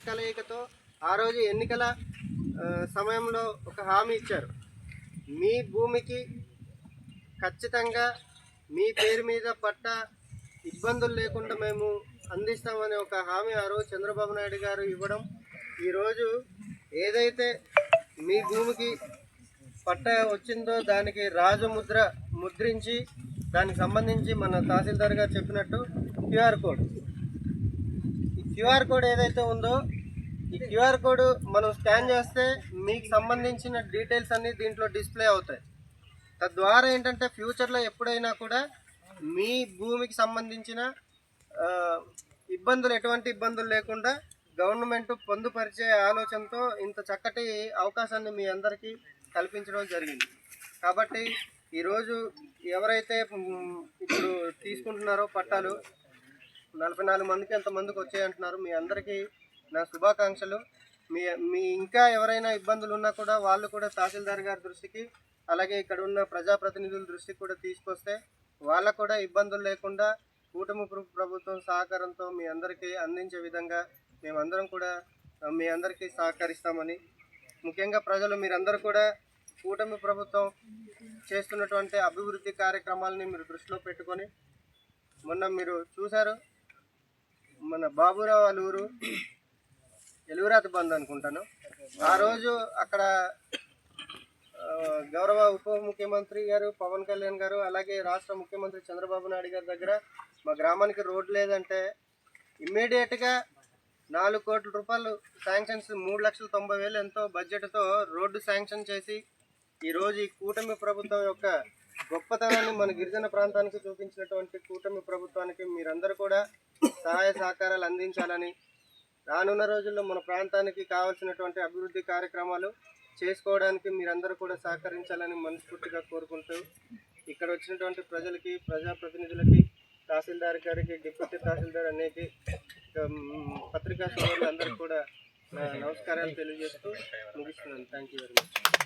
కలయికతో ఆ రోజు ఎన్నికల సమయంలో ఒక హామీ ఇచ్చారు. మీ భూమికి ఖచ్చితంగా మీ పేరు మీద పట్టా ఇబ్బందులు లేకుండా మేము అందిస్తామని ఒక హామీ ఆ రోజు చంద్రబాబు నాయుడు గారు ఇవ్వడం, ఈరోజు ఏదైతే మీ భూమికి పట్టా వచ్చిందో దానికి రాజముద్ర ముద్రించి దానికి సంబంధించి మన తహసీల్దార్ గారు చెప్పినట్టు క్యూఆర్ కోడ్, ఈ క్యూఆర్ కోడ్ ఏదైతే ఉందో ఈ క్యూఆర్ కోడ్ మనం స్కాన్ చేస్తే మీకు సంబంధించిన డీటెయిల్స్ అన్నీ దీంట్లో డిస్ప్లే అవుతాయి. తద్వారా ఏంటంటే ఫ్యూచర్లో ఎప్పుడైనా కూడా మీ భూమికి సంబంధించిన ఎటువంటి ఇబ్బందులు లేకుండా గవర్నమెంట్ పొందుపరిచే ఆలోచనతో ఇంత చక్కటి అవకాశాన్ని మీ అందరికీ కల్పించడం జరిగింది. కాబట్టి ఈరోజు ఎవరైతే ఇప్పుడు తీసుకుంటున్నారో పట్టాలు 44 మందికి ఎంతమందికి వచ్చాయంటున్నారు, మీ అందరికీ నా శుభాకాంక్షలు. మీ ఇంకా ఎవరైనా ఇబ్బందులు ఉన్నా కూడా వాళ్ళు కూడా తహసీల్దార్ గారి దృష్టికి, అలాగే ఇక్కడ ఉన్న ప్రజాప్రతినిధుల దృష్టికి కూడా తీసుకొస్తే వాళ్ళకు కూడా ఇబ్బందులు లేకుండా కూటమి ప్రభుత్వం సహకారంతో మీ అందరికీ అందించే విధంగా మేమందరం కూడా మీ అందరికీ సహకరిస్తామని, ముఖ్యంగా ప్రజలు మీరందరూ కూడా కూటమి ప్రభుత్వం చేస్తున్నటువంటి అభివృద్ధి కార్యక్రమాలని మీరు దృష్టిలో పెట్టుకొని, మొన్న మీరు చూశారు మన బాబురావు వాళ్ళ ఊరు ఎలుగురాతి బంద్ అనుకుంటాను, ఆ రోజు అక్కడ గౌరవ ఉప ముఖ్యమంత్రి గారు పవన్ కళ్యాణ్ గారు, అలాగే రాష్ట్ర ముఖ్యమంత్రి చంద్రబాబు నాయుడు గారి దగ్గర మా గ్రామానికి రోడ్డు లేదంటే ఇమ్మీడియట్గా 4 కోట్ల రూపాయలు శాంక్షన్స్ 3,90,000 ఎంతో బడ్జెట్తో రోడ్డు శాంక్షన్ చేసి ఈరోజు ఈ కూటమి ప్రభుత్వం యొక్క గొప్పతనాన్ని మన గిరిజన ప్రాంతానికి చూపించినటువంటి కూటమి ప్రభుత్వానికి మీరందరూ కూడా సహాయ సహకారాలు అందించాలని, రానున్న రోజుల్లో మన ప్రాంతానికి కావాల్సినటువంటి అభివృద్ధి కార్యక్రమాలు చేసుకోవడానికి మీరందరూ కూడా సహకరించాలని మనస్ఫూర్తిగా కోరుకుంటూ, ఇక్కడ వచ్చినటువంటి ప్రజలకి, ప్రజాప్రతినిధులకి, తహసీల్దార్ గారికి, డిప్యూటీ తహసీల్దార్ అనేక పత్రికా సోదరులందరికీ కూడా నమస్కారాలు తెలియజేస్తూ ముగిస్తున్నాను. Thank you very much.